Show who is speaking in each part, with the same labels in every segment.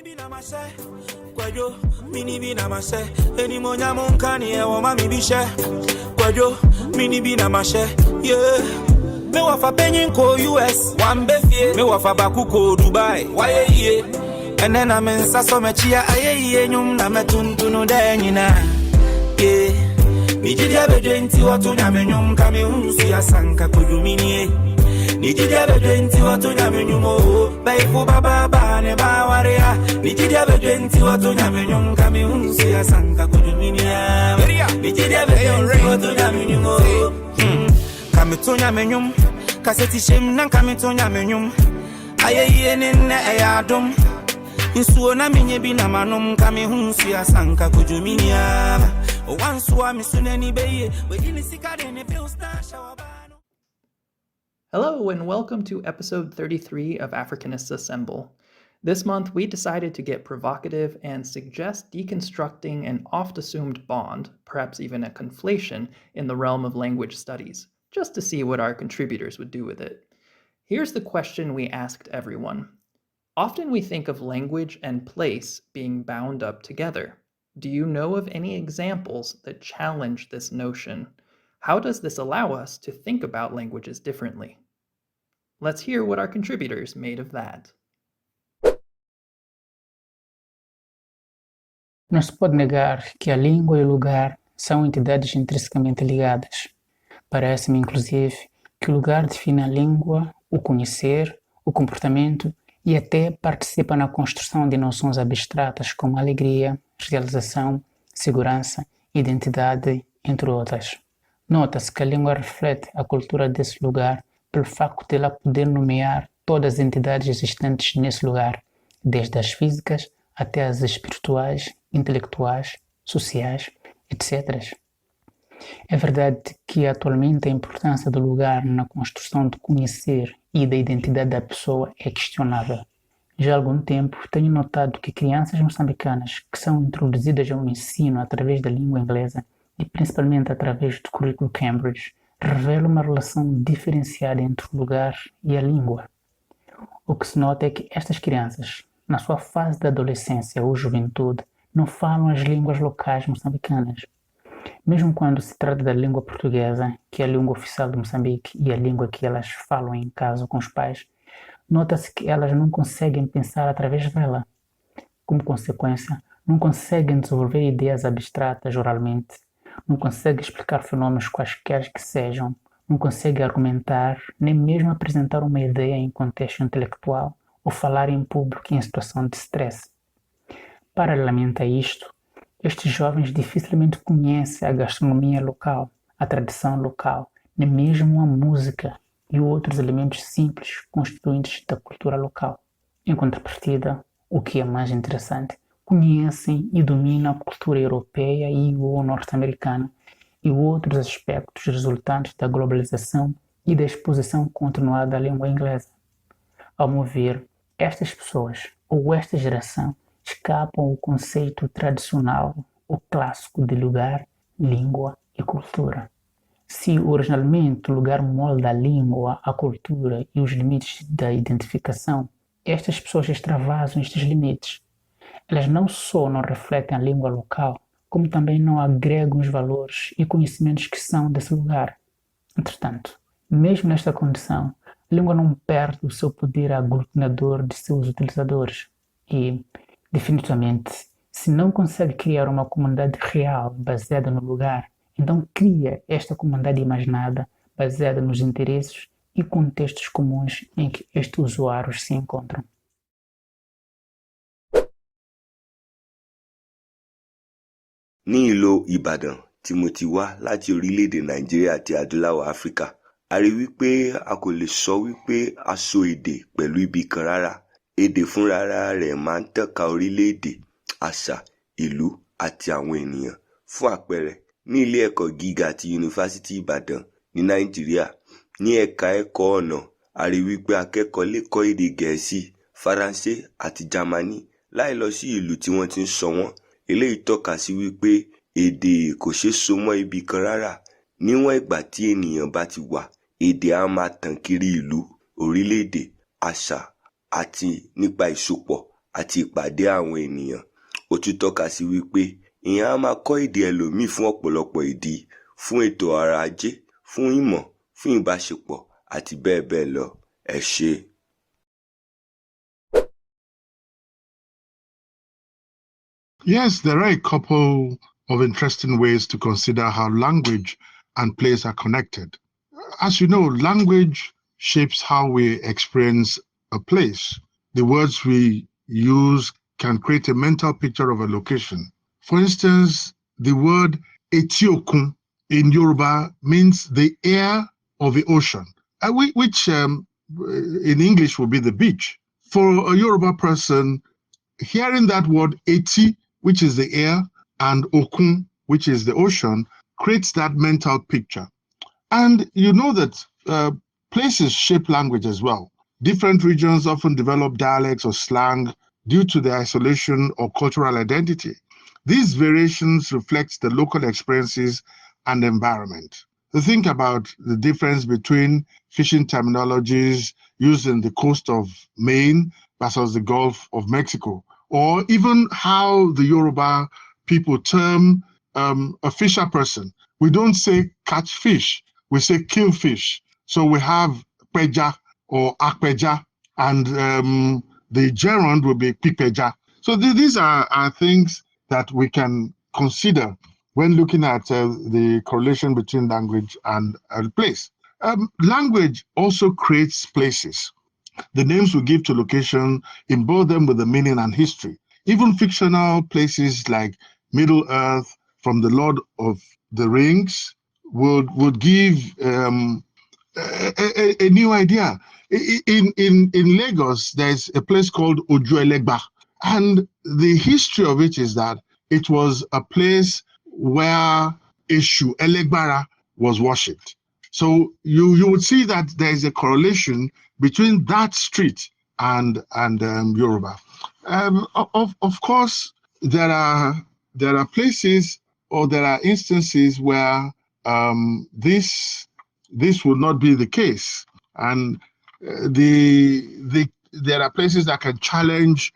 Speaker 1: be na mashe, kwajo, mini be na mashe. Any monya monkani e wo mami bi she. Kwajo, mini be na mashe. Yeah. Me wa fa penyin ko US, one befie. Me wa fa baku ko Dubai. Why ye? And then I'm in saso me chia aye nyum na metuntunu de nyina. Yeah. Nijidia bedenti watu nyame nyum kami unsu ya sanka kujumini. Nijidia bedenti watu nyame nyumo baifu baba ne bawaria. Nijidia bedenti watu nyame nyum kami unsu ya sanka kujumini. Nijidia bedenti watu nyame nyumo kami to nyame nyum kaseti shem nan kami to nyame nyum aye nenne ayadum insuo na menye bi na manom kami unsu ya sanka kujumini.
Speaker 2: Hello and welcome to episode 33 of Afrikanists Assemble. This month we decided to get provocative and suggest deconstructing an oft-assumed bond, perhaps even a conflation, in the realm of language studies, just to see what our contributors would do with it. Here's the question we asked everyone. Often we think of language and place being bound up together. Do you know of any examples that challenge this notion? How does this allow us to think about languages differently? Let's hear what our contributors made of that.
Speaker 3: Não se pode negar que a língua e o lugar são entidades intrinsecamente ligadas. Parece-me, inclusive, que o lugar define a língua, o conhecer, o comportamento e até participa na construção de noções abstratas como alegria, realização, segurança, identidade, entre outras. Nota-se que a língua reflete a cultura desse lugar pelo facto de ela poder nomear todas as entidades existentes nesse lugar, desde as físicas até as espirituais, intelectuais, sociais, etc. É verdade que atualmente a importância do lugar na construção do conhecer e da identidade da pessoa é questionável. Já há algum tempo tenho notado que crianças moçambicanas que são introduzidas ao ensino através da língua inglesa e principalmente através do currículo Cambridge revelam uma relação diferenciada entre o lugar e a língua. O que se nota é que estas crianças, na sua fase de adolescência ou juventude, não falam as línguas locais moçambicanas. Mesmo quando se trata da língua portuguesa, que é a língua oficial de Moçambique e a língua que elas falam em casa com os pais, nota-se que elas não conseguem pensar através dela. Como consequência, não conseguem desenvolver ideias abstratas oralmente, não conseguem explicar fenômenos quaisquer que sejam, não conseguem argumentar, nem mesmo apresentar uma ideia em contexto intelectual ou falar em público em situação de stress. Paralelamente a isto, estes jovens dificilmente conhecem a gastronomia local, a tradição local, nem mesmo a música e outros elementos simples constituintes da cultura local. Em contrapartida, o que é mais interessante, conhecem e dominam a cultura europeia e ou norte-americana e outros aspectos resultantes da globalização e da exposição continuada da língua inglesa. Ao meu ver, estas pessoas, ou esta geração, escapam ao conceito tradicional, o clássico de lugar, língua e cultura. Se originalmente o lugar molda a língua, a cultura e os limites da identificação, estas pessoas extravasam estes limites. Elas não só não refletem a língua local, como também não agregam os valores e conhecimentos que são desse lugar. Entretanto, mesmo nesta condição, a língua não perde o seu poder aglutinador de seus utilizadores e, definitivamente, se não consegue criar uma comunidade real baseada no lugar, então cria esta comunidade imaginada baseada nos interesses e contextos comuns em que estes usuários se encontram.
Speaker 4: Ní ìlú Ìbàdàn tí mo ti wá láti orílẹ̀-èdè Nàìjíríà àti Adúláwọ̀ Áfíríkà, a rí wípé a kò lè sọ wípé a so èdè pẹ̀lú ibì kan rárá. Èdè fúnra rẹ̀ máa ń tàn ká orílẹ̀-èdè, àṣà, ìlú àti àwọn ènìyàn. Fún àpẹẹrẹ, ní ilé ẹ̀kọ́ gíga ti Yunifásítì Ìbàdàn ní Nàìjíríà, ní ẹ̀ka ẹ̀kọ́ ọ̀nà, a rí wípé akẹ́kọ̀ọ́ lè kọ́ èdè Gẹ̀ẹ́sì, Faransé àti Jámánì láì lọ sí ìlú tí wọ́n ti ń sọ wọ́n. Eléyìí tọ́ka sí wípé èdè kò ṣeé so mọ́ ibì kan rárá. Níwọ̀n ìgbà tí ènìyàn bá ti wà, èdè á máa tàn kiri ìlú, orílẹ̀-èdè, àṣà àti nípa ìsopọ̀ àti ìpàdé àwọn ènìyàn. Ó tún tọ́ka sí wípé ìyẹn á máa kọ́ èdè ẹlòmíì fún ọ̀pọ̀lọpọ̀ ìdí, fún ètò ọrọ̀ ajé, fún ìmọ̀, fún ìbáṣepọ̀ àti bẹ́ẹ̀ bẹ́ẹ̀ lọ. Ẹ ṣé.
Speaker 5: Yes, there are a couple of interesting ways to consider how language and place are connected. As you know, language shapes how we experience a place. The words we use can create a mental picture of a location. For instance, the word Etiokun in Yoruba means the air of the ocean, which in English would be the beach. For a Yoruba person, hearing that word Eti, which is the air, and Okun, which is the ocean, creates that mental picture. And you know that places shape language as well. Different regions often develop dialects or slang due to their isolation or cultural identity. These variations reflect the local experiences and environment. To think about the difference between fishing terminologies used in the coast of Maine versus the Gulf of Mexico, or even how the Yoruba people term a fisher person. We don't say catch fish, we say kill fish. So we have peja or akpeja, and the gerund will be pipeja. So these are things that we can consider when looking at the correlation between language and place. Language also creates places. The names we give to location embody them with the meaning and history. Even fictional places like Middle Earth from the Lord of the Rings would give a new idea. In Lagos, there's a place called Ojuelegba, and the history of it is that it was a place where Eshu Elegbara was worshipped. So you would see that there is a correlation between that street and Yoruba. Of course, there are places or there are instances where this would not be the case, and there are places that can challenge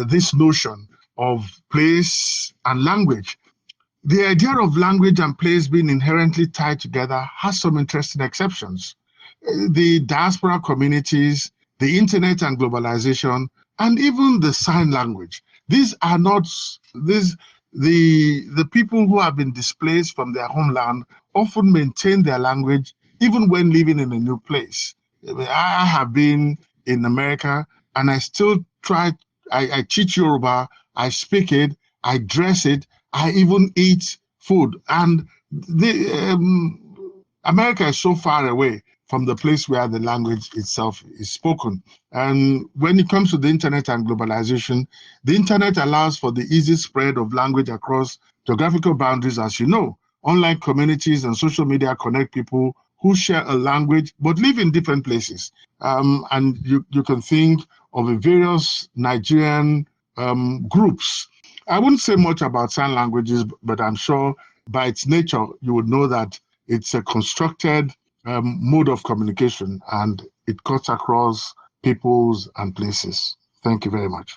Speaker 5: this notion of place and language. The idea of language and place being inherently tied together has some interesting exceptions. The diaspora communities, the internet and globalization, and even the sign language. These are not the people who have been displaced from their homeland often maintain their language even when living in a new place. I have been in America and I still try. I teach Yoruba, I speak it, I dress it, I even eat food. And America is so far away from the place where the language itself is spoken. And when it comes to the internet and globalization, the internet allows for the easy spread of language across geographical boundaries, as you know. Online communities and social media connect people who share a language but live in different places. And you can think of the various Nigerian groups. I wouldn't say much about sign languages, but I'm sure by its nature, you would know that it's a constructed mode of communication and it cuts across peoples and places. Thank you very much.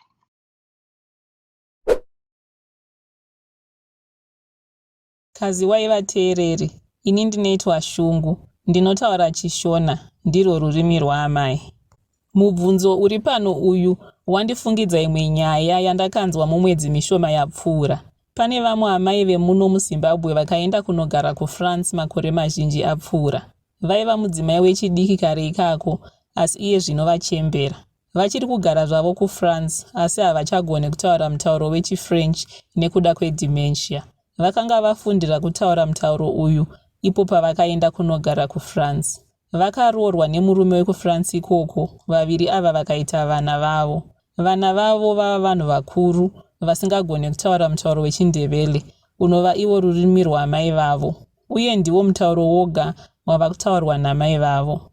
Speaker 6: Kazi waivateereri, ini ndinoitwa Shungu, ndinotaura chiShona, ndirwo rurimi rwaamai. Mubvunzo uri pano uyu wandifungidza imwe nyaya yandakanzwa mumwedzi mishoma yapfuura. Pane vamwe amai vemuno muZimbabwe vakaenda kunogara kuFrance makore mazhinji apfuura. Vaiva mudzimai wechidiki kare ikako, asi iye zvino vachembera. Vachiri kugara zvavo kuFrance, asi havachagone kutaura mutauro wechiFrench nekuda kwedementia. Vakanga vafundira kutaura mutauro uyu ipo pavakaenda kunogara kuFrance. Vakaroorwa nemurume wekuFrance ikoko, vaviri ava vakaita vana vavo. Vana vavo vava vanhu vakuru vasingagone kutaura mutauro wechiNdebele, unova iwo rurimi rwamai vavo, uye ndiwo mutauro woga wava kutaurwa namai vavo.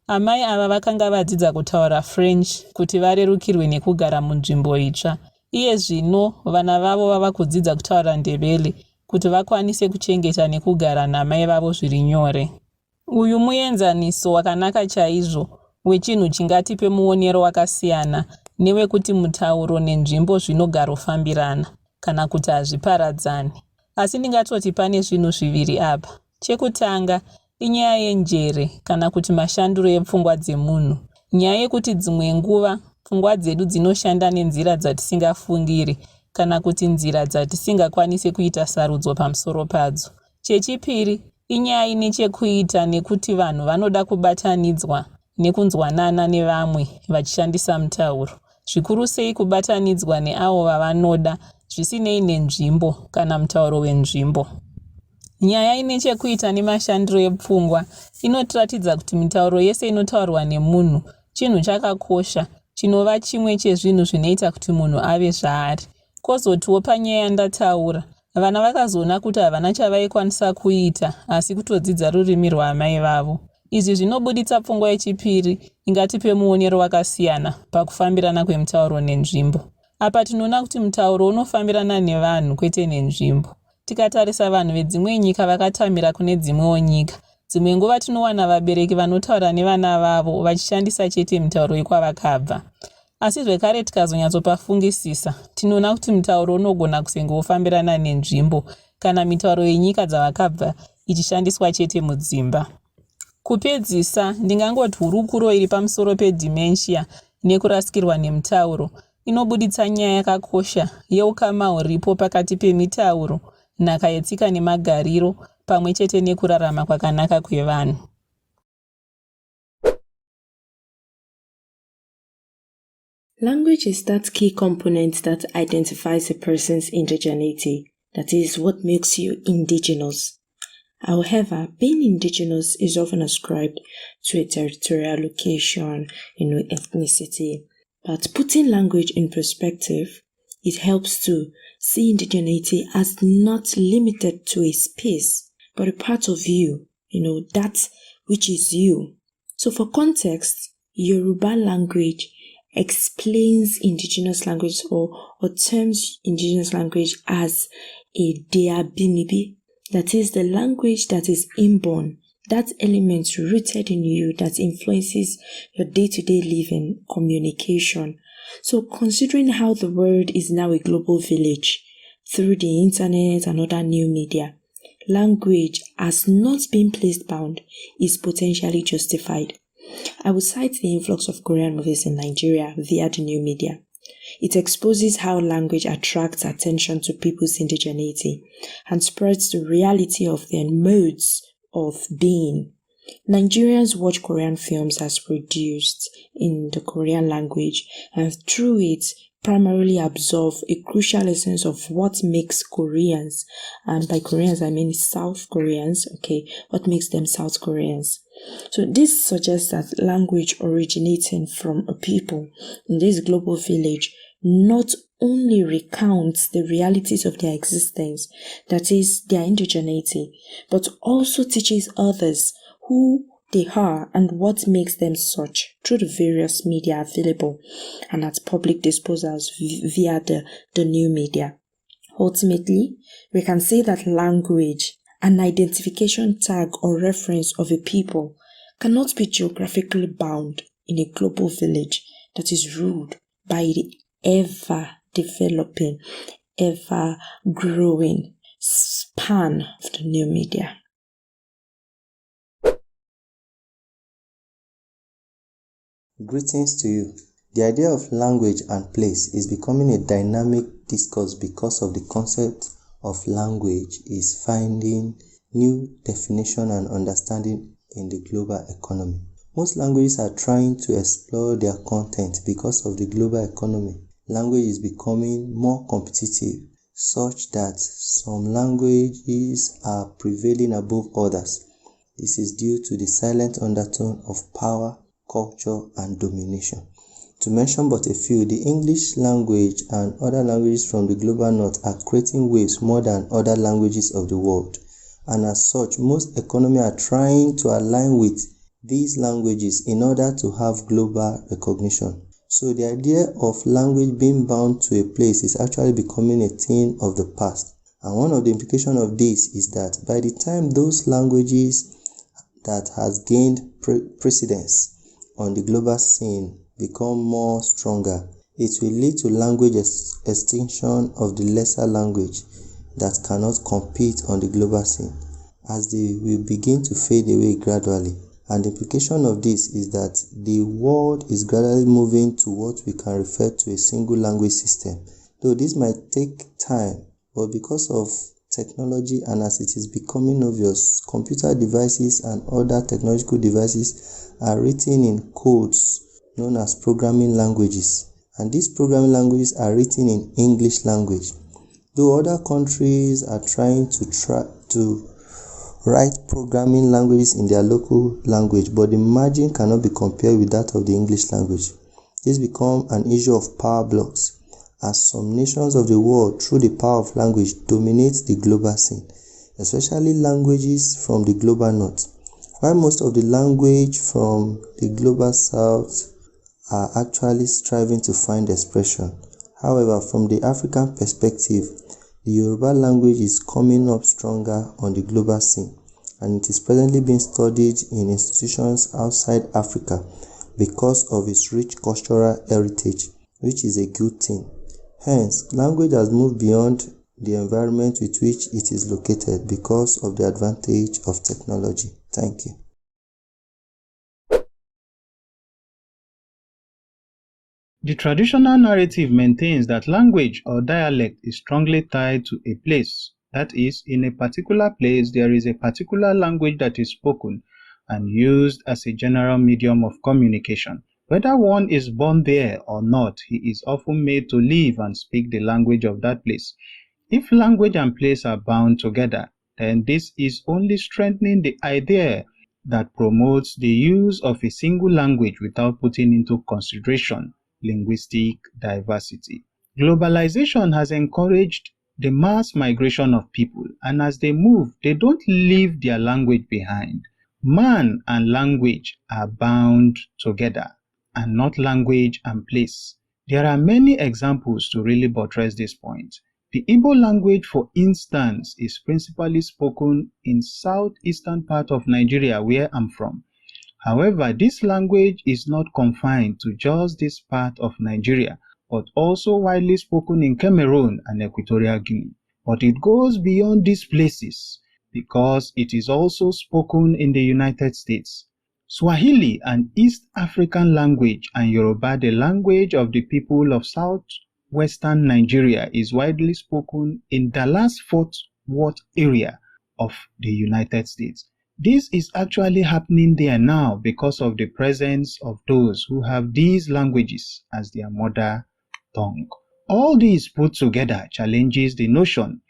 Speaker 6: Amai ava vakanga vadzidza kutaura French kuti varerukirwe nekugara munzvimbo itsva. Iye zvino vana vavo vava kudzidza kutaura Ndebele kuti vakwanise kuchengeta nekugara namai vavo zviri nyore. Uyu muenzaniso wakanaka chaizvo wechinhu chingatipe muonero wakasiyana newekuti mutauro nenzvimbo zvinogarofambirana kana kuti hazviparadzani. Asi ndingatoti pane zvinhu zviviri apa. Chekutanga, inyaya yenjere kana kuti mashandiro epfungwa dzemunhu. Nyaya yekuti dzimwe nguva pfungwa dzedu dzinoshanda nenzira dzatisingafungiri kana kuti nzira dzatisingakwanisi kuita sarudzo pamusoro padzo. Chechipiri, inyaya ine chekuita nekuti vanhu vanoda kubatanidzwa nekunzwanana nevamwe vachishandisa mutauro. Zvikuru sei kubatanidzwa neavo vavanoda zvisinei nenzvimbo kana mutauro wenzvimbo. Nyaya ine chekuita nemashandiro epfungwa inotiratidza kuti mitauro yese inotaurwa nemunhu chinhu chakakosha, chinova chimwe chezvinhu zvinoita kuti munhu ave zvaari. Kozotiwo panyaya yandataura, vana vakazoona kuti havana chavaikwanisa kuita asi kutodzidza rurimi rwaamai vavo. Izvi zvinobuditsa pfungwa yechipiri ingatipe muonero wakasiyana pakufambirana kwemitauro nenzvimbo. Apa tinoona kuti mutauro unofambirana nevanhu kwete nenzvimbo. Tikatarisa vanhu vedzimwe nyika vakatamira kune dzimwewo nyika, dzimwe nguva tinowana vabereki vanotaura nevana vavo vachishandisa chete mitauro yekwavakabva. Asi zvekare tikazonyatsopafungisisa, tinoona kuti mutauro unogona kusengofambirana nenzvimbo kana mitauro yenyika dzavakabva ichishandiswa chete mudzimba. Kupedzisa, ndingangoti hurukuro iri pamusoro pedementia nekurasikirwa nemutauro inobuditsa nyaya yakakosha yeukama huripo pakati pemitauro, nhaka yetsika nemagariro pamwe chete nekurarama kwakanaka kwevanhu.
Speaker 7: Language is that key component that identifies a person's indigeneity. That is what makes you indigenous. However, being indigenous is often ascribed to a territorial location, ethnicity. But putting language in perspective, it helps to see indigeneity as not limited to a space, but a part of you, that which is you. So for context, Yoruba language explains indigenous language or terms indigenous language as a deabinibi. That is the language that is inborn, that element rooted in you that influences your day-to-day living, communication. So considering how the world is now a global village through the internet and other new media, language as not being placed bound is potentially justified. I would cite the influx of Korean movies in Nigeria via the new media. It exposes how language attracts attention to people's indigeneity and spreads the reality of their modes of being. Nigerians watch Korean films as produced in the Korean language and through it primarily absorb a crucial essence of what makes Koreans, and by Koreans I mean South Koreans, what makes them South Koreans. So this suggests that language originating from a people in this global village not only recounts the realities of their existence, that is, their indigeneity, but also teaches others who they are and what makes them such through the various media available and at public disposals via the new media. Ultimately, we can say that language, an identification tag or reference of a people, cannot be geographically bound in a global village that is ruled by the ever-developing, ever-growing span of the new media.
Speaker 8: Greetings to you. The idea of language and place is becoming a dynamic discourse because of the concept of language is finding new definition and understanding in the global economy. Most languages are trying to explore their content because of the global economy. Language is becoming more competitive, such that some languages are prevailing above others. This is due to the silent undertone of power, culture, and domination. To mention but a few, the English language and other languages from the global north are creating waves more than other languages of the world. And as such, most economies are trying to align with these languages in order to have global recognition. So the idea of language being bound to a place is actually becoming a thing of the past. And one of the implications of this is that by the time those languages that has gained precedence on the global scene become more stronger, It will lead to language extinction of the lesser language that cannot compete on the global scene, as they will begin to fade away gradually. And the implication of this is that the world is gradually moving to what we can refer to a single language system. Though this might take time, but because of technology and as it is becoming obvious, computer devices and other technological devices are written in codes known as programming languages. And these programming languages are written in English language. Though other countries are trying to write programming languages in their local language, but the margin cannot be compared with that of the English language. This becomes an issue of power blocks, as some nations of the world, through the power of language, dominate the global scene, especially languages from the global north, while most of the language from the global south are actually striving to find expression. However, from the African perspective, the Yoruba language is coming up stronger on the global scene, and it is presently being studied in institutions outside Africa because of its rich cultural heritage, which is a good thing. Hence, language has moved beyond the environment with which it is located because of the advantage of technology. Thank you.
Speaker 9: The traditional narrative maintains that language or dialect is strongly tied to a place. That is, in a particular place, there is a particular language that is spoken and used as a general medium of communication. Whether one is born there or not, he is often made to live and speak the language of that place. If language and place are bound together, then this is only strengthening the idea that promotes the use of a single language without putting into consideration linguistic diversity. Globalization has encouraged the mass migration of people, and as they move, they don't leave their language behind. Man and language are bound together, and not language and place. There are many examples to really buttress this point. The Igbo language, for instance, is principally spoken in southeastern part of Nigeria, where I'm from. However, this language is not confined to just this part of Nigeria, but also widely spoken in Cameroon and Equatorial Guinea. But it goes beyond these places because it is also spoken in the United States. Swahili, an East African language, and Yoruba, the language of the people of southwestern Nigeria, is widely spoken in Dallas-Fort Worth area of the United States. This is actually happening there now because of the presence of those who have these languages as their mother tongue. All these put together challenges the notion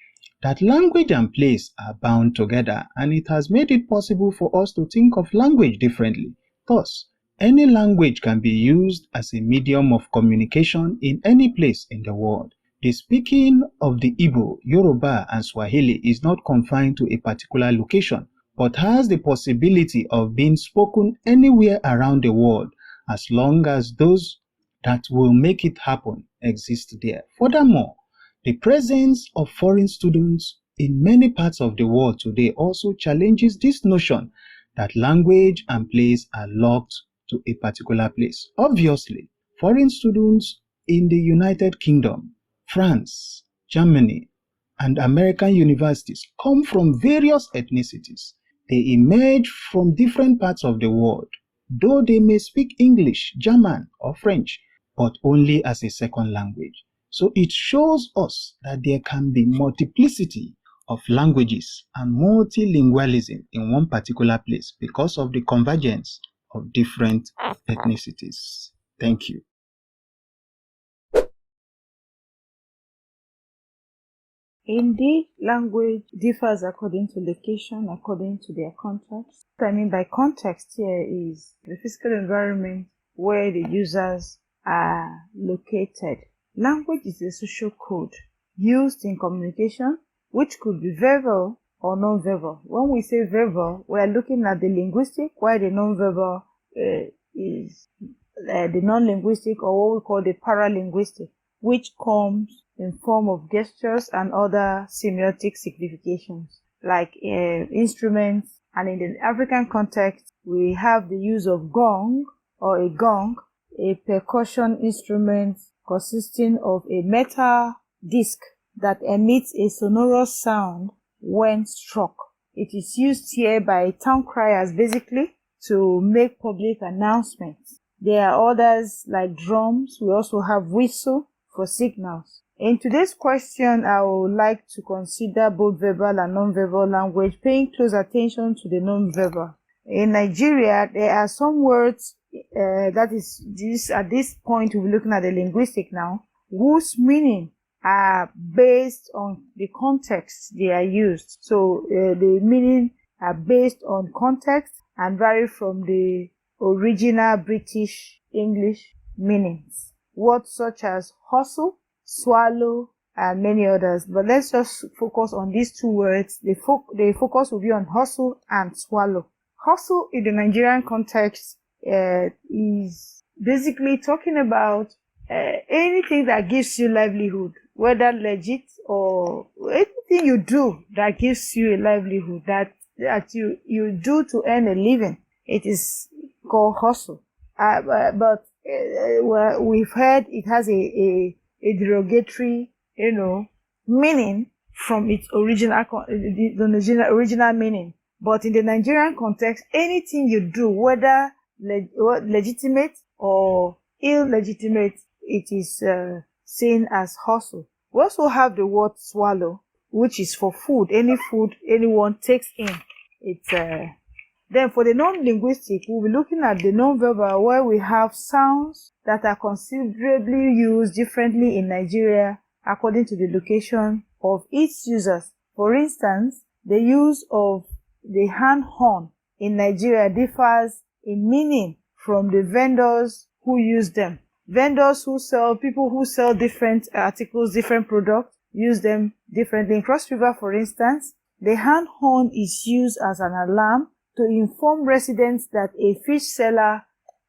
Speaker 9: that language and place are bound together, and it has made it possible for us to think of language differently. Thus, any language can be used as a medium of communication in any place in the world. The speaking of the Igbo, Yoruba, and Swahili is not confined to a particular location, but has the possibility of being spoken anywhere around the world, as long as those that will make it happen exist there. Furthermore, the presence of foreign students in many parts of the world today also challenges this notion that language and place are locked to a particular place. Obviously, foreign students in the United Kingdom, France, Germany, and American universities come from various ethnicities. They emerge from different parts of the world, though they may speak English, German, or French, but only as a second language. So it shows us that there can be multiplicity of languages and multilingualism in one particular place because of the convergence of different ethnicities. Thank you.
Speaker 10: Indeed, language differs according to location, according to their context. What I mean by context here is the physical environment where the users are located. Language is a social code used in communication, which could be verbal or non-verbal. When we say verbal, we are looking at the linguistic, while the non-verbal is the non-linguistic, or what we call the paralinguistic, which comes in form of gestures and other semiotic significations, like instruments. And in the African context, we have the use of gong or a gong, a percussion instrument consisting of a metal disc that emits a sonorous sound when struck. It is used here by town criers basically to make public announcements. There are others like drums. We also have whistle for signals. In today's question, I would like to consider both verbal and non-verbal language, paying close attention to the non-verbal. In Nigeria, there are some words at this point we're looking at the linguistic now, whose meaning are based on the context they are used. So the meaning are based on context and vary from the original British English meanings. Words such as hustle, swallow, and many others. But let's just focus on these two words. The focus will be on hustle and swallow. Hustle in the Nigerian context is basically talking about anything that gives you livelihood, whether legit or anything you do that gives you a livelihood, that you do to earn a living. It is called hustle. But we've heard it has a derogatory, meaning from its original meaning. But in the Nigerian context, anything you do, whether legitimate or illegitimate, it is seen as hustle. We also have the word swallow, which is for food. Any food anyone takes in. Then for the non-linguistic, we'll be looking at the non-verbal, where we have sounds that are considerably used differently in Nigeria according to the location of its users. For instance, the use of the hand horn in Nigeria differs in meaning from the vendors who use them. People who sell different articles, different products, use them differently. In Cross River, for instance, the hand horn is used as an alarm to inform residents that a fish seller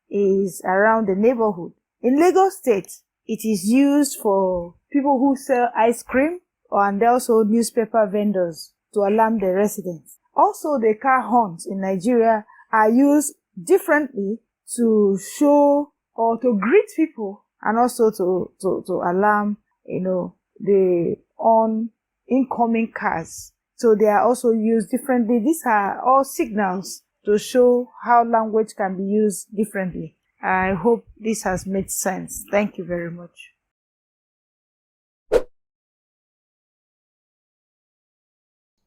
Speaker 10: is around the neighborhood. In Lagos State, it is used for people who sell ice cream and also newspaper vendors to alarm the residents. Also, the car horns in Nigeria are used differently to show or to greet people and also to alarm, the incoming cars. So they are also used differently. These are all signals to show how language can be used differently. I hope this has made sense. Thank you very much.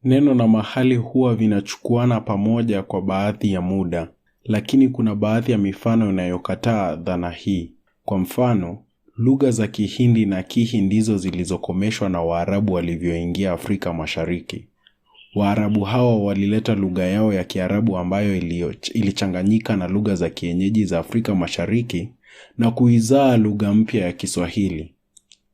Speaker 11: Neno na mahali huwa vinachukuana pamoja kwa baadhi ya muda, lakini kuna baadhi ya mifano inayokataa dhana hii. Kwa mfano, lugha za Kihindi na Kihi ndizo zilizokomeshwa na Waarabu walivyoingia Afrika Mashariki. Waarabu hawa walileta lugha yao ya Kiarabu ambayo ilichanganyika na lugha za kienyeji za Afrika Mashariki na kuizaa lugha mpya ya Kiswahili.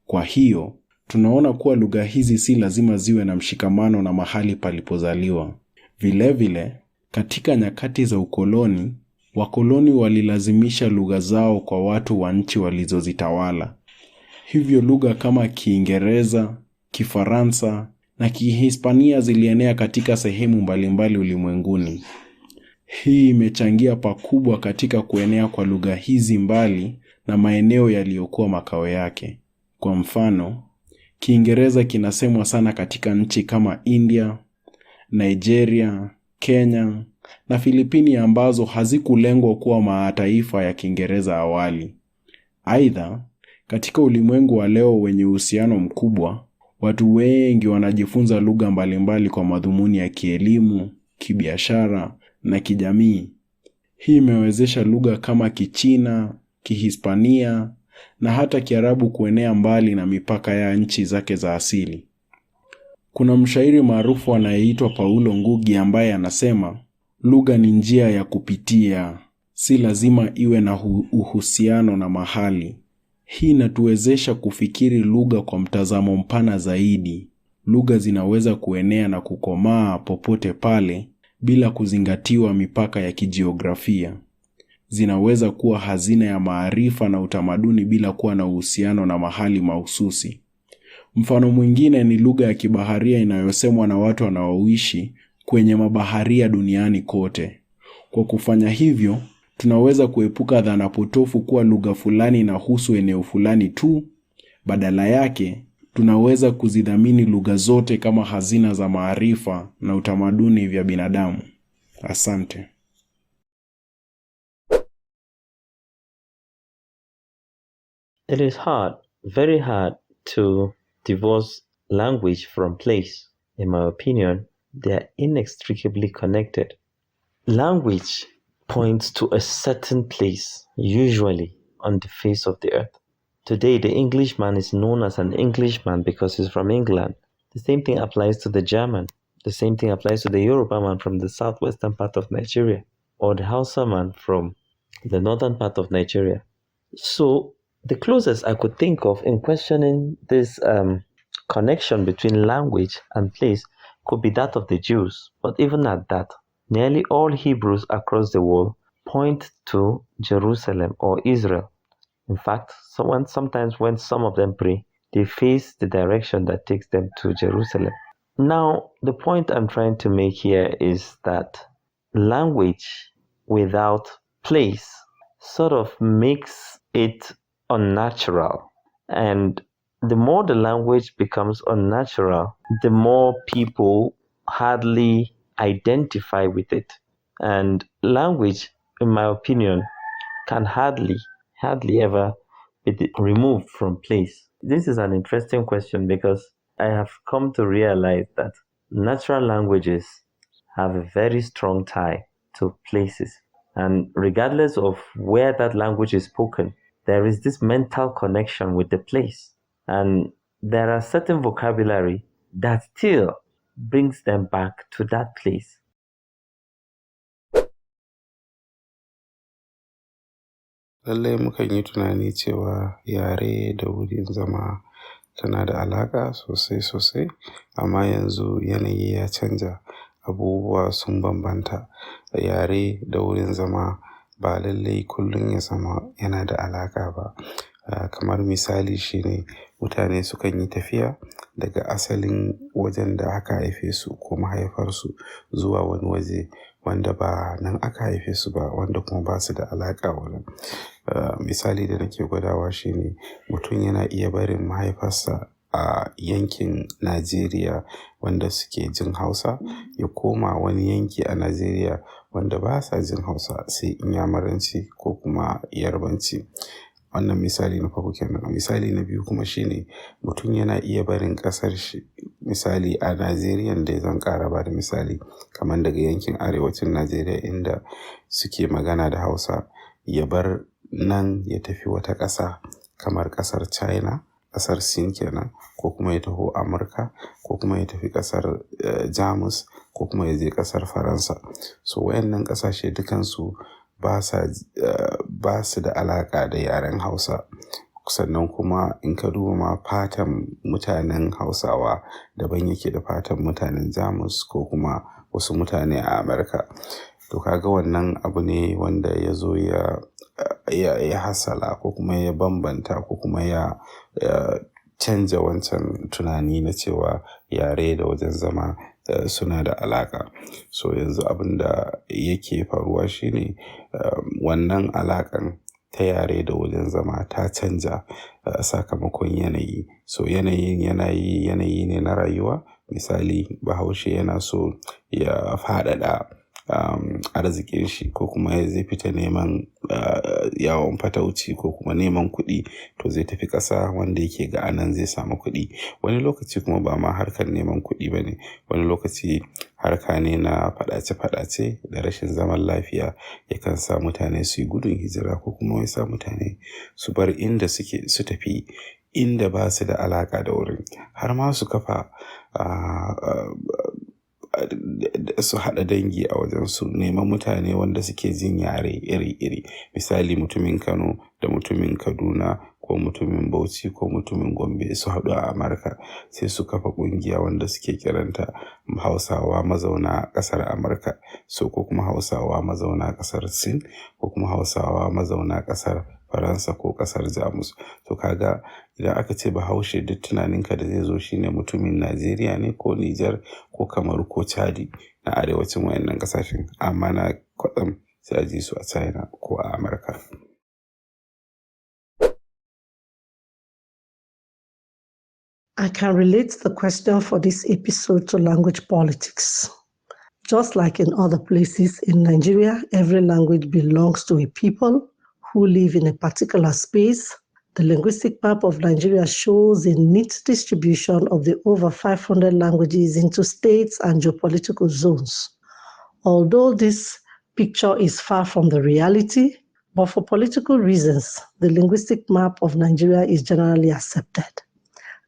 Speaker 11: Kwa hiyo, tunaona kuwa lugha hizi si lazima ziwe na mshikamano na mahali palipozaliwa. Vile vile, katika nyakati za ukoloni, wakoloni walilazimisha lugha zao kwa watu wa nchi walizozitawala. Hivyo lugha kama Kiingereza, Kifaransa na Kihispania zilienea katika sehemu mbalimbali ulimwenguni. Hii imechangia pakubwa katika kuenea kwa lugha hizi mbali na maeneo yaliyokuwa makao yake. Kwa mfano, Kiingereza kinasemwa sana katika nchi kama India, Nigeria, Kenya na Filipini ambazo hazikulengwa kuwa mataifa ya Kiingereza awali. Aidha, katika ulimwengu wa leo wenye uhusiano mkubwa, watu wengi wanajifunza lugha mbalimbali kwa madhumuni ya kielimu, kibiashara na kijamii. Hii imewezesha lugha kama Kichina, Kihispania na hata Kiarabu kuenea mbali na mipaka ya nchi zake za asili. Kuna mshairi maarufu anayeitwa Paulo Ngugi ambaye anasema, lugha ni njia ya kupitia, si lazima iwe na uhusiano na mahali. Hii inatuwezesha kufikiri lugha kwa mtazamo mpana zaidi. Lugha zinaweza kuenea na kukomaa popote pale bila kuzingatiwa mipaka ya kijiografia. Zinaweza kuwa hazina ya maarifa na utamaduni bila kuwa na uhusiano na mahali mahususi. Mfano mwingine ni lugha ya kibaharia inayosemwa na watu wanaoishi kwenye mabaharia duniani kote. Kwa kufanya hivyo, tunaweza kuepuka dhana potofu kuwa lugha fulani inahusu eneo fulani tu Badala yake, tunaweza kuzidhamini lugha zote kama hazina za maarifa na utamaduni vya binadamu. Asante.
Speaker 12: It is hard, very hard to divorce language from place. In my opinion, they are inextricably connected. Language points to a certain place, usually on the face of the earth. Today, the Englishman is known as an Englishman because he's from England. The same thing applies to the German. The same thing applies to the Yoruba man from the southwestern part of Nigeria, or the Hausa man from the northern part of Nigeria. So the closest I could think of in questioning this connection between language and place could be that of the Jews. But even at that, nearly all Hebrews across the world point to Jerusalem or Israel. In fact, sometimes when some of them pray, they face the direction that takes them to Jerusalem. Now, the point I'm trying to make here is that language without place sort of makes it unnatural. And the more the language becomes unnatural, the more people hardly identify with it. And language, in my opinion, can hardly ever be removed from place. This is an interesting question because I have come to realize that natural languages have a very strong tie to places. And regardless of where that language is spoken, there is this mental connection with the place. And there are certain vocabulary that still brings them back to that place.
Speaker 13: Lallai mukan yi tunani cewa yare da wurin zama tana da alaƙa sosai, amma yanzu yanayi ya canja, abubuwa sun bambanta. Yare da wurin zama ba lallai kullum ya zama yana da alaƙa ba. Kamar misali shine mutane sukan yi tafiya daga asalin wajen da aka haife su ko mahaifarsu zuwa wani waje wanda ba nan aka haife su ba, wanda kuma ba su da alaƙa wurin. Misali da nake gwadawa shine mutum yana iya barin mahaifarsa a yankin Najeriya wanda suke jin Hausa ya koma wani yanki a Najeriya wanda ba sa jin Hausa sai Inyamuranci ko kuma Yarbanci. Wannan misali na farko kenan. Misali na biyu kuma shine mutum yana iya barin ƙasar shi, misali a Najeriya da zan ƙara ba da misali kamar daga yankin arewacin Najeriya inda suke magana da Hausa, ya bar nan ya tafi wata ƙasa kamar ƙasar China, ƙasar Sin kenan, ko kuma ya taho Amurka, ko kuma ya tafi ƙasar Jamus, ko kuma ya je ƙasar Faransa. So wayannan ƙasashe dukansu ba su da alaƙa da yaren Hausa. Sannan kuma in ka duba ma fatan mutanen Hausawa daban yake da fatan mutanen Jamus ko kuma wasu mutane a Amurka. To kaga wannan abu ne wanda ya zo ya hasala ko kuma ya bambanta ko kuma ya canja wancan tunani na cewa yare da wajen zama suna da alaƙa. So yanzu abin da yake faruwa shine wannan alaƙan ta yare da wajen zama ta canja sakamakon yanayi. So yanayi ne na rayuwa. Misali, Bahaushe yana so ya faɗaɗa arzikin shi ko kuma zai fita neman yawon fatauci ko kuma neman kuɗi, to zai tafi ƙasa wanda yake ga anan zai samu kuɗi. Wani lokaci kuma ba ma harkar neman kuɗi ba ne, wani lokaci harka ne na faɗace-faɗace da rashin zaman lafiya yakan sa mutane su yi gudun hijira ko kuma ya sa mutane su bar inda suke su tafi inda ba su da alaƙa da wurin, har ma su kafa su haɗa dangi a wajen su neman mutane wanda suke jin yare iri-iri. Misali, mutumin Kano da mutumin Kaduna ko mutumin Bauchi ko mutumin Gombe su haɗu a Amurka sai su kafa ƙungiya wanda suke kiranta Hausawa mazauna ƙasar Amurka, so ko kuma Hausawa mazauna ƙasar Sin ko kuma Hausawa mazauna ƙasar Faransa ko ƙasar Jamus. To kaga idan aka ce Bahaushe, duk tunaninka da zai zo shine mutumin Najeriya ne ko Nijar ko Kamaru ko Chadi na arewacin wayannan ƙasashen, amma na kwatsam sai a ji su a China ko a Amurka.
Speaker 14: I can relate the question for this episode to language politics. Just like in other places in Nigeria, every language belongs to a people who live in a particular space. The linguistic map of Nigeria shows a neat distribution of the over 500 languages into states and geopolitical zones. Although this picture is far from the reality, but for political reasons, the linguistic map of Nigeria is generally accepted.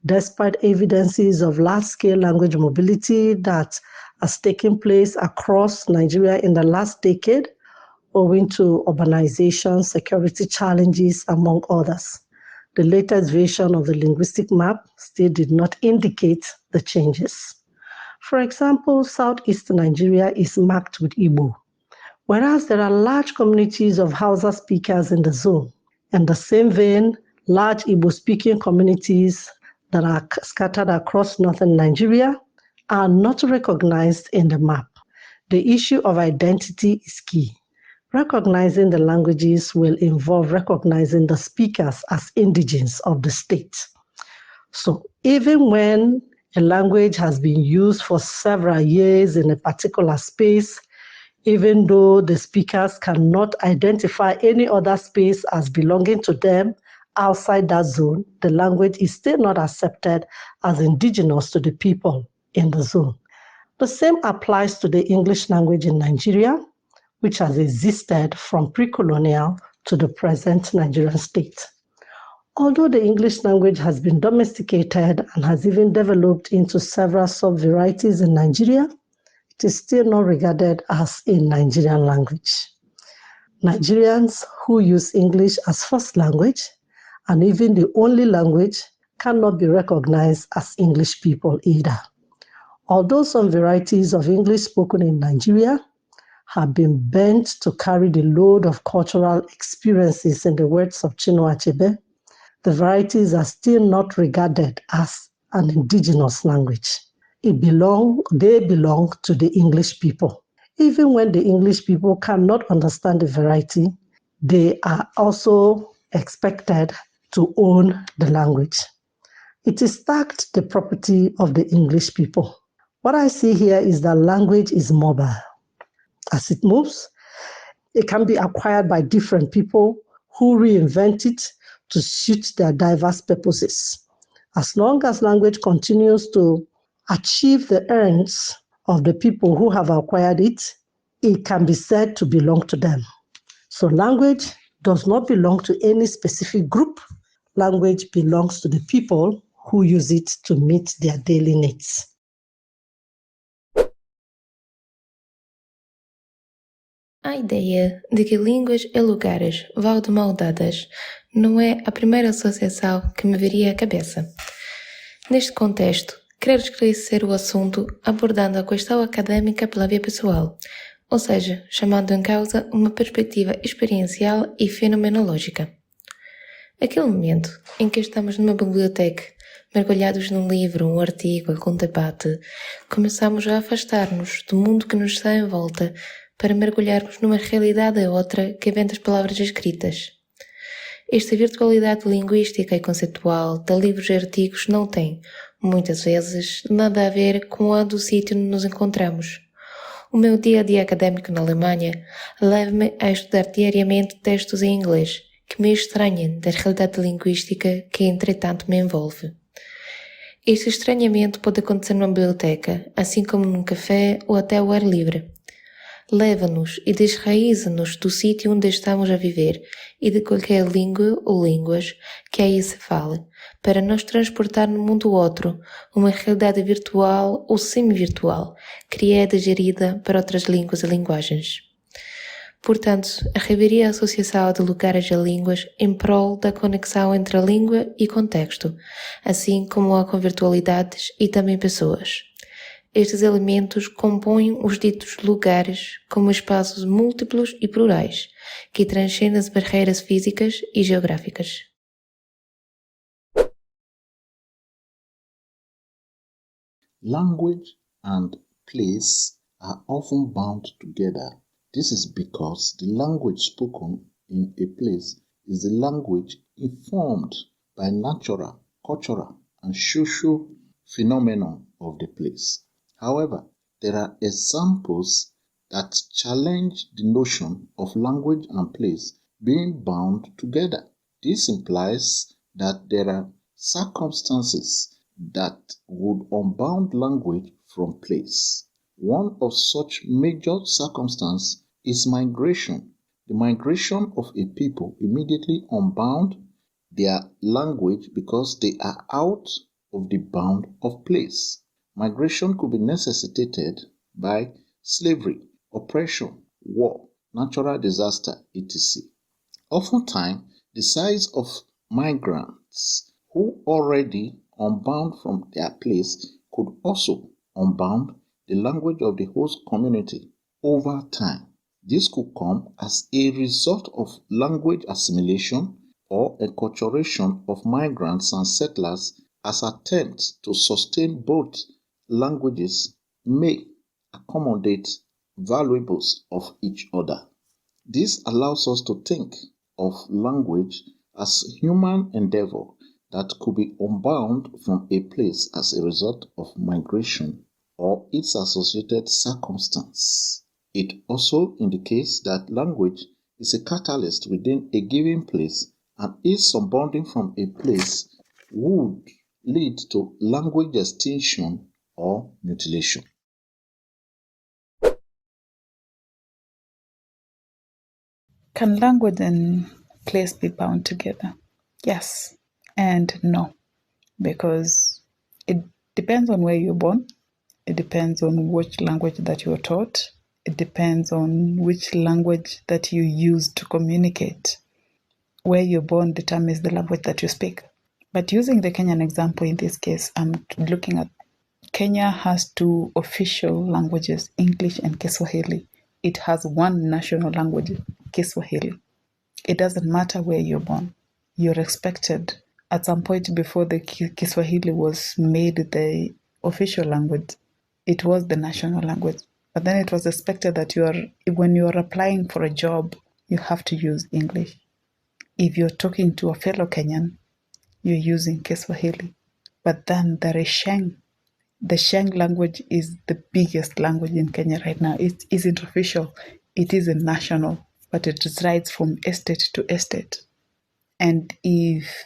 Speaker 14: Despite evidences of large-scale language mobility that has taken place across Nigeria in the last decade, owing to urbanization, security challenges, among others, the latest version of the linguistic map still did not indicate the changes. For example, southeastern Nigeria is marked with Igbo, whereas there are large communities of Hausa speakers in the zone. In the same vein, large Igbo-speaking communities that are scattered across northern Nigeria are not recognized in the map. The issue of identity is key. Recognizing the languages will involve recognizing the speakers as indigenes of the state. So even when a language has been used for several years in a particular space, even though the speakers cannot identify any other space as belonging to them outside that zone, the language is still not accepted as indigenous to the people in the zone. The same applies to the English language in Nigeria, which has existed from pre-colonial to the present Nigerian state. Although the English language has been domesticated and has even developed into several sub-varieties in Nigeria, it is still not regarded as a Nigerian language. Nigerians who use English as first language and even the only language cannot be recognized as English people either. Although some varieties of English spoken in Nigeria have been bent to carry the load of cultural experiences, in the words of Chinua Achebe, the varieties are still not regarded as an indigenous language. They belong to the English people. Even when the English people cannot understand the variety, they are also expected to own the language. It is tagged the property of the English people. What I see here is that language is mobile. As it moves, it can be acquired by different people who reinvent it to suit their diverse purposes. As long as language continues to achieve the ends of the people who have acquired it, it can be said to belong to them. So language does not belong to any specific group. Language belongs to the people who use it to meet their daily needs.
Speaker 7: A ideia de que línguas e lugares vão de mão dadas não é a primeira associação que me viria à cabeça. Neste contexto, quero esclarecer o assunto abordando a questão acadêmica pela via pessoal, ou seja, chamando em causa uma perspectiva experiencial e fenomenológica. Aquele momento em que estamos numa biblioteca, mergulhados num livro, um artigo, algum debate, começamos a afastar-nos do mundo que nos está em volta para mergulharmos numa realidade outra que vem das palavras escritas. Esta virtualidade linguística e conceitual de livros e artigos não tem, muitas vezes, nada a ver com a do sítio onde nos encontramos. O meu dia-a-dia académico na Alemanha leva-me a estudar diariamente textos em inglês que me estranham da realidade linguística que, entretanto, me envolve. Este estranhamento pode acontecer numa biblioteca, assim como num café ou até ao ar livre. Leva-nos e desraiza-nos do sítio onde estamos a viver e de qualquer língua ou línguas que aí se fale, para nos transportar no mundo outro, uma realidade virtual ou semi-virtual, criada e gerida para outras línguas e linguagens. Portanto, reveria a associação de lugares e línguas em prol da conexão entre a língua e contexto, assim como a com virtualidades e também pessoas. Estes elementos compõem os ditos lugares como espaços múltiplos e plurais, que transcendem as barreiras físicas e geográficas.
Speaker 15: Language and place are often bound together. This is because the language spoken in a place is the language informed by natural, cultural, and social phenomenon of the place. However, there are examples that challenge the notion of language and place being bound together. This implies that there are circumstances that would unbound language from place. One of such major circumstances is migration. The migration of a people immediately unbound their language because they are out of the bound of place. Migration could be necessitated by slavery, oppression, war, natural disaster, etc. Oftentimes, the size of migrants who already unbound from their place could also unbound the language of the host community over time. This could come as a result of language assimilation or acculturation of migrants and settlers as attempts to sustain both languages may accommodate valuables of each other. This allows us to think of language as a human endeavor that could be unbound from a place as a result of migration or its associated circumstance. It also indicates that language is a catalyst within a given place, and its unbounding from a place would lead to language extinction or mutilation.
Speaker 16: Can language and place be bound together? Yes and no, because it depends on where you're born. It depends on which language that you're taught. It depends on which language that you use to communicate. Where you're born determines the language that you speak. But using the Kenyan example in this case, I'm looking at Kenya has two official languages, English and Kiswahili. It has one national language, Kiswahili. It doesn't matter where you're born. You're expected, at some point before the Kiswahili was made the official language, it was the national language. But then it was expected that when you're applying for a job, you have to use English. If you're talking to a fellow Kenyan, you're using Kiswahili. But then there is Sheng. The Sheng language is the biggest language in Kenya right now. It isn't official. It isn't national, but it resides from estate to estate. And if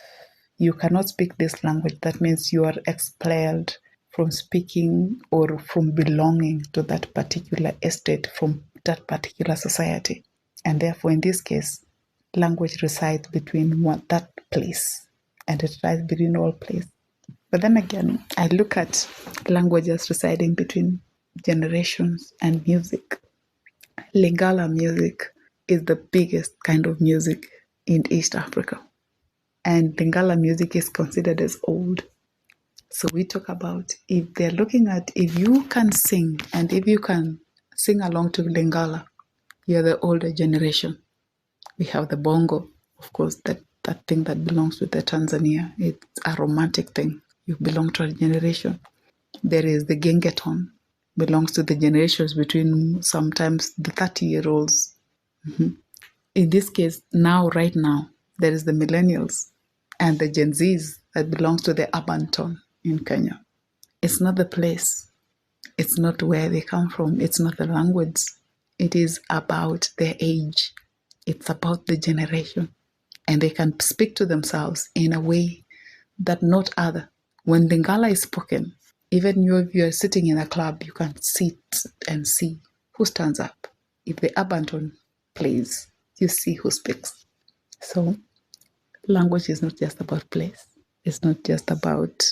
Speaker 16: you cannot speak this language, that means you are expelled from speaking or from belonging to that particular estate, from that particular society. And therefore, in this case, language resides between that place, and it resides between all places. But then again, I look at languages residing between generations and music. Lingala music is the biggest kind of music in East Africa. And Lingala music is considered as old. So we talk about if they're looking at if you can sing and if you can sing along to Lingala, you're the older generation. We have the bongo, of course, that thing that belongs with the Tanzania. It's a romantic thing. You belong to a generation. There is the gengeton, belongs to the generations between sometimes the 30-year-olds. In this case, right now, there is the millennials and the Gen Zs that belongs to the urban tone in Kenya. It's not the place. It's not where they come from. It's not the language. It is about their age. It's about the generation. And they can speak to themselves in a way that not other. When Lingala is spoken, even if you are sitting in a club, you can sit and see who stands up. If the urban tone plays, you see who speaks. So language is not just about place. It's not just about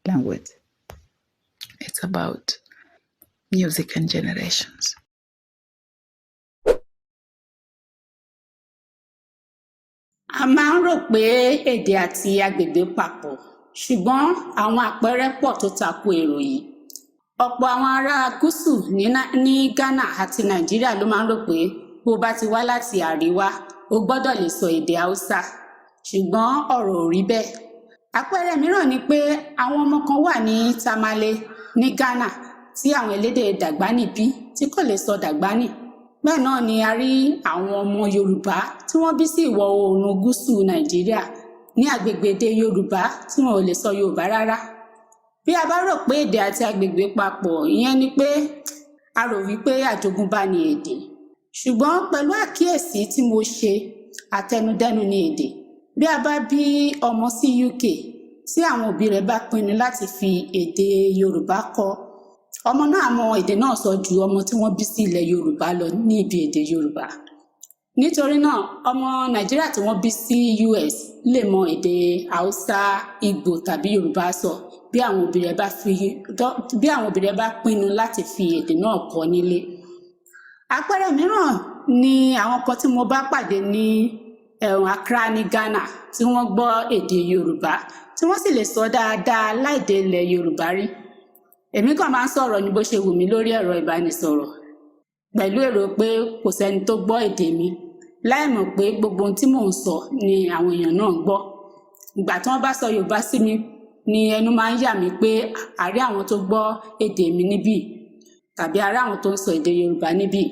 Speaker 16: language. It's about music and generations.
Speaker 17: A máa ń rò pé èdè àti agbègbè papọ̀, ṣùgbọ́n àwọn àpẹẹrẹ pọ̀ tó tako èrò yìí. Ọ̀pọ̀ àwọn ará gúúsù ní Ghana àti Nàìjíríà ló máa ń rò pé bó bá ti wá láti àríwá, o gbọ́dọ̀ lè sọ èdè Haúsá. Ṣùgbọ́n ọ̀rọ̀ ò rí bẹ́ẹ̀. Àpẹẹrẹ mìíràn ni pé àwọn ọmọ kan wà ní Tamale ní Ghana tí àwọn elédè Dàgbánì bí tí kò lè sọ Dàgbánì. Bẹ́ẹ̀ náà ni a rí àwọn ọmọ Yorùbá tí wọ́n bí sí ìwọ̀ oòrùn gúúsù Nàìjíríà ní agbègbè èdè Yorùbá tí wọn ò lè sọ Yorùbá rárá. Bí a bá rò pé èdè àti agbègbè papọ̀, ìyẹn ni pé a rò wípé àjogúnbá ni èdè. Ṣùgbọ́n pẹ̀lú àkíyèsí tí mo ṣe, àtẹnudẹ́nu ni èdè. Bí a bá bí ọmọ sí UK tí àwọn òbí rẹ̀ bá pinnu láti fi èdè Yorùbá kọ́, ọmọ náà mọ èdè náà sọ ju ọmọ tí wọ́n bí sí ilẹ̀ Yorùbá lọ ní ibi èdè Yorùbá. Nítorí náà, ọmọ Nàìjíríà tí wọ́n bí sí US lè mọ èdè Haúsá, Igbo tàbí Yorùbá sọ bí àwọn òbí rẹ̀ bá pinnu láti fi èdè náà kọ́ nílé. Àpẹẹrẹ mìíràn ni àwọn kan tí mo bá pàdé ní Accra ní Ghana tí wọ́n gbọ́ èdè Yorùbá tí wọ́n sì lè sọ dáadáa láìdé ilẹ̀ Yorùbá rí. Èmi kàn máa ń sọ̀rọ̀ ní bó ṣe wù mí lórí ẹ̀rọ ìbánisọ̀rọ̀ pẹ̀lú èrò pé kò sẹ́ni tó gbọ́ èdè mi, láì mọ̀ pé gbogbo ohun tí mò ń sọ ni àwọn èèyàn náà gbọ́. Ìgbà tí wọ́n bá sọ Yorùbá sí mi ni ẹnu máa ń yà mí pé àrí àwọn tó gbọ́ èdè mi níbí tàbí àrí àwọn tó ń sọ èdè Yorùbá níbí.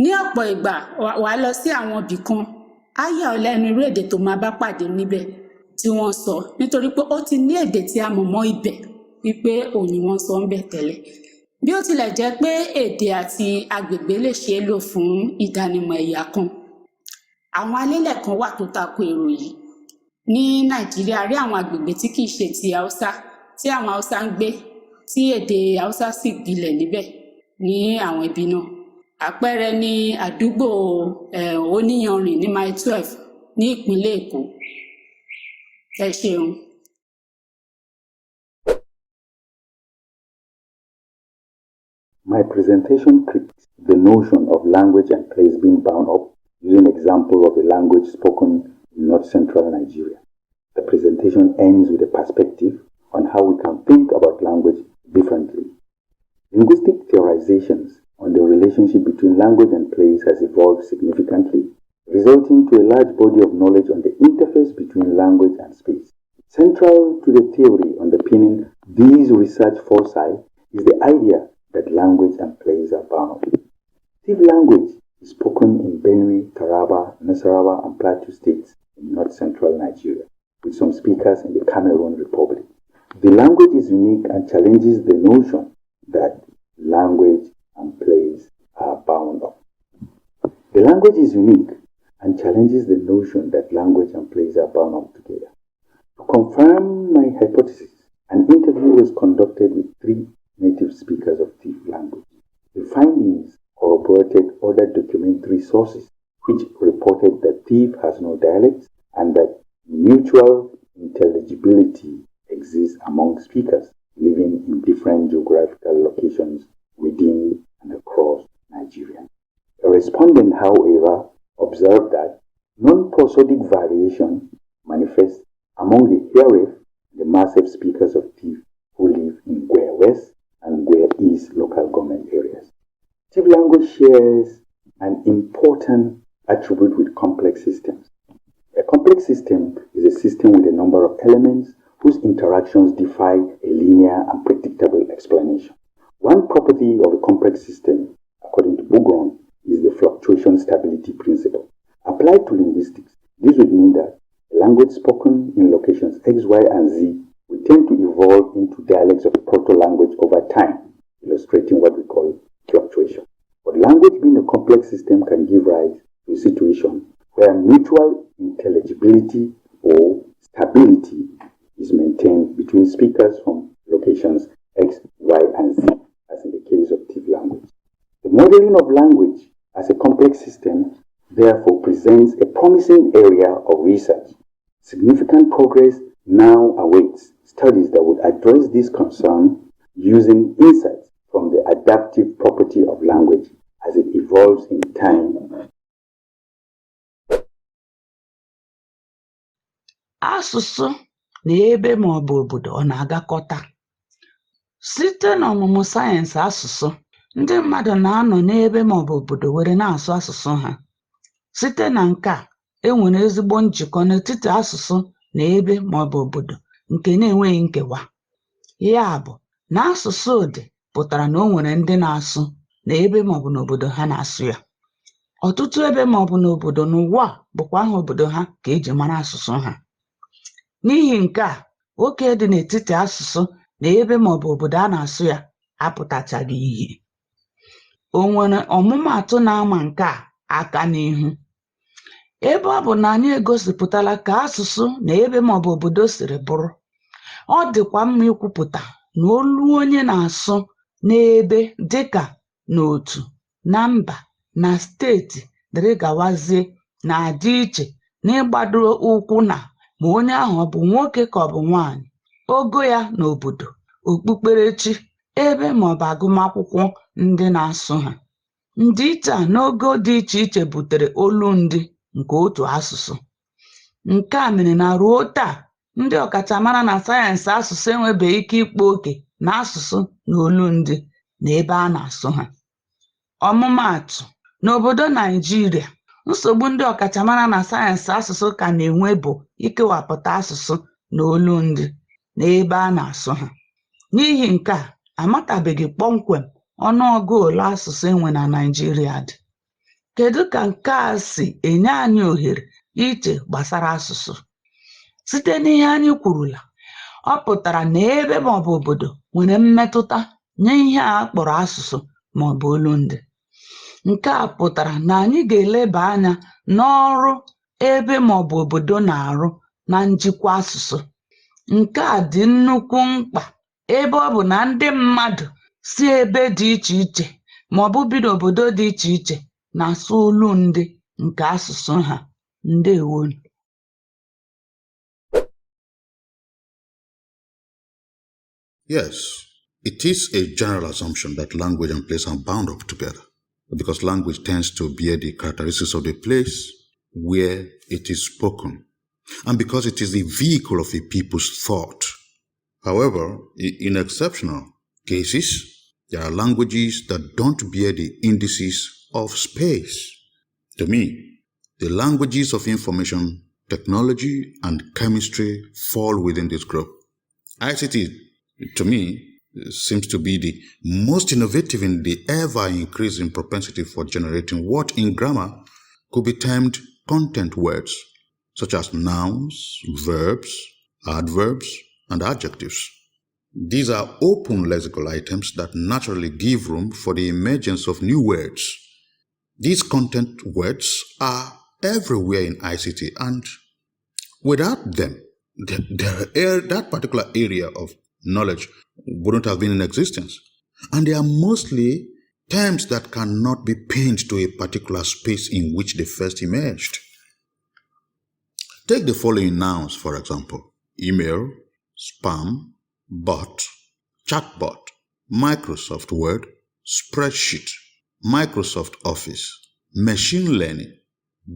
Speaker 17: Ní ọ̀pọ̀ ìgbà wàá lọ sí àwọn ibì kan, á yà ọ́ lẹ́nu irú èdè tó máa bá pàdé níbẹ̀ tí wọ́n sọ, nítorí pé ó ti ní èdè tí a mọ̀ mọ́ ibẹ̀ wípé òun ni wọ́n sọ ń bẹ̀ tẹ́lẹ̀. Bí ó tilẹ̀ jẹ́ pé èdè àti agbègbè lè ṣe é lò fún ìdánimọ̀ ẹ̀yà kan, àwọn alélẹ̀ kan wà tó tako èrò yìí. Ní Nàìjíríà rí àwọn agbègbè tí kìí ṣe ti Haúsá tí àwọn Haúsá ń gbé tí èdè Haúsá sì gbilẹ̀ níbẹ̀ ní àwọn ibi náà. Àpẹẹrẹ ní àdúgbò Oníyanrìn ní Mile 12 ní ìpínlẹ̀ Èkó. Ẹ ṣeun.
Speaker 18: My presentation critiques the notion of language and place being bound up using an example of a language spoken in north-central Nigeria. The presentation ends with a perspective on how we can think about language differently. Linguistic theorizations on the relationship between language and place has evolved significantly, resulting to a large body of knowledge on the interface between language and space. Central to the theory underpinning these research foci is the idea that language and place are bound. Tiv language is spoken in Benue, Taraba, Nasarawa, and Plateau states in north-central Nigeria, with some speakers in the Cameroon Republic. The language is unique and challenges the notion that language and place are bound up. The language is unique and challenges the notion that language and place are bound up together. To confirm my hypothesis, an interview was conducted with 3 native speakers of Tiv language. The findings corroborated other documentary sources which reported that Tiv has no dialects and that mutual intelligibility exists among speakers living in different geographical locations within and across Nigeria. A respondent, however, observed that non-prosodic variation manifests among the Herif, the massive speakers of Tiv who live in Gwer West and Gwer East local government areas. Tiv language shares an important attribute with complex systems. A complex system is a system with a number of elements whose interactions defy a linear and predictable explanation. One property of a complex system, according to Bougon, is the fluctuation stability principle. Applied to linguistics, this would mean that a language spoken in locations X, Y, and Z will tend to evolve into dialects of a proto-language over time, illustrating what we call fluctuation. But language being a complex system can give rise to a situation where mutual intelligibility or stability is maintained between speakers from locations X, Y, and Z, as in the case of Tiv language. The modeling of language as a complex system therefore presents a promising area of research. Significant progress now awaits studies that would address this concern using insights from the adaptive property of language as it evolves in time.
Speaker 19: Asụsụ na ebe ma ọ bụ obodo ọ na-agakọta. Site n'ọmụmụ sayensị asụsụ, ndị mmadụ na-anọ n'ebe ma ọ bụ obodo were na-asụ asụsụ ha. Site na nke a, enwere ezigbo njikọ n'etiti asụsụ na ebe ma ọ bụ obodo nke na-enweghị nkewa. Ya bụ, na asụsụ dị pụtara na o nwere ndị na-asụ na ebe ma ọ bụ n'obodo ha na-asụ ya. Ọtụtụ ebe ma ọ bụ n'obodo n'ụwa bụkwa aha obodo ha ka eji mara asụsụ ha. N'ihi nke a, oke dị n'etiti asụsụ na ebe maọbụ obodo a na-asụ ya apụtachaghị ihe. O nwere ọmụmaatụ na-ama nke a aka n'ihu. Ebe ọ bụ na anyị egosipụtala ka asụsụ na ebe maọbụ obodo siri bụrụ, ọ dịkwa mma ikwupụta na olu onye na-asụ n'ebe dịka n'otu, na mba, na steeti dịrị gawazie na-adị iche n'ịgbado ụkwụ na ma onye ahụ ọ bụ nwoke ka ọ bụ nwaanyị, ogo ya n'obodo, okpukperechi, ebe maọbụ agụmakwụkwọ ndị na-asụ ha. Ndịiche a n'ogo dị iche iche butere olu ndị nke otu asụsụ. Nke a mere na ruo taa, ndị ọkachamara na sayensị asụsụ enwebeghị ike ịkpa oke na asụsụ na olu ndị na ebe a na-asụ ha. Ọmụmaatụ, n'obodo Naijiria, nsogbu ndị ọkachamara na sayensị asụsụ ka na-enwe bụ ikewapụta asụsụ na olu ndị na ebe a na-asụ ha. N'ihi nke a, amatabeghị kpọmkwem ọnụọgụ ole asụsụ enwe na Naijiria dị. Kedu ka nke a si enye anyị ohere iche gbasara asụsụ? Site n'ihe anyị kwurula, ọ pụtara na ebe maọbụ obodo nwere mmetụta nye ihe a kpọrọ asụsụ maọbụ olu ndị. Nke a pụtara na anyị ga-eleba anya n'ọrụ ebe maọbụ obodo na-arụ na njikwa asụsụ. Nke a dị nnukwu mkpa ebe ọ bụ na ndị mmadụ si ebe dị iche iche maọbụ bi n'obodo dị iche iche na-asụ olu ndị nke asụsụ ha. Ndewo.
Speaker 15: Yes, it is a general assumption that language and place are bound up together, because language tends to bear the characteristics of the place where it is spoken, and because it is the vehicle of a people's thought. However, in exceptional cases, there are languages that don't bear the indices of space. To me, the languages of information technology and chemistry fall within this group. ICT, to me, seems to be the most innovative in the ever-increasing propensity for generating what in grammar could be termed content words, such as nouns, verbs, adverbs, and adjectives. These are open lexical items that naturally give room for the emergence of new words. These content words are everywhere in ICT, and without them, that particular area of knowledge wouldn't have been in existence. And they are mostly terms that cannot be pinned to a particular space in which they first emerged. Take the following nouns, for example: email, spam, bot, chatbot, Microsoft Word, spreadsheet, Microsoft Office, machine learning,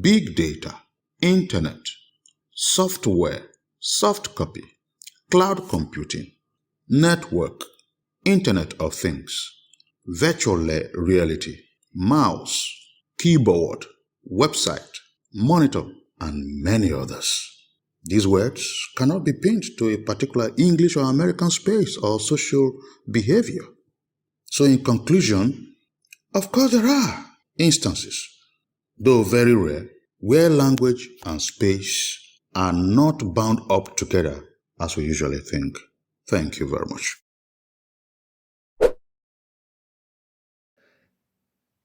Speaker 15: big data, internet, software, soft copy, cloud computing, network, Internet of Things, virtual reality, mouse, keyboard, website, monitor, and many others. These words cannot be pinned to a particular English or American space or social behavior. So in conclusion, of course there are instances, though very rare, where language and space are not bound up together as we usually think. Thank you very much.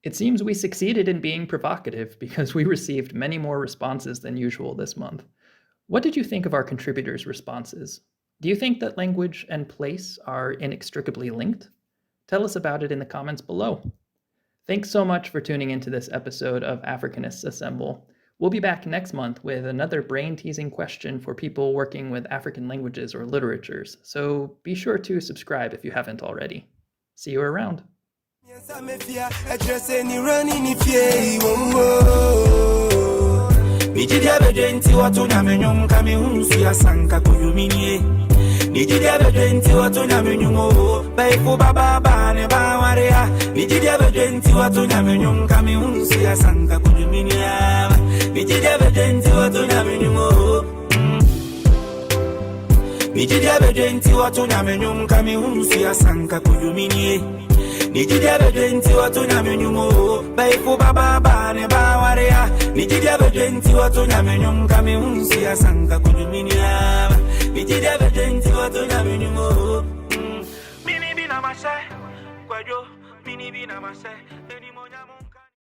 Speaker 2: It seems we succeeded in being provocative because we received many more responses than usual this month. What did you think of our contributors' responses? Do you think that language and place are inextricably linked? Tell us about it in the comments below. Thanks so much for tuning into this episode of Afrikanists Assemble. We'll be back next month with another brain-teasing question for people working with African languages or literatures, so be sure to subscribe if you haven't already. See you around.
Speaker 1: Nijidia bedenti watu nyamenyum kami hunsu ya sanka kuyuminie. Nijidia bedenti watu nyamenyumo baifu baba bane bawaria. Nijidia bedenti watu nyamenyum kami hunsu ya sanka kuyuminie. Nijidia bedenti watu nyamenyumo. Nijidia bedenti watu nyamenyum kami hunsu ya sanka kuyuminie. Nijidia bedenti watu nyamenyumo baifu baba bane bawaria. Nijidia bedenti watu nyamenyum kami hunsu ya sanka kuyuminie. Pity the veteran to go to Nyame. Mini be na mashe, kwajo, mini be na mashe.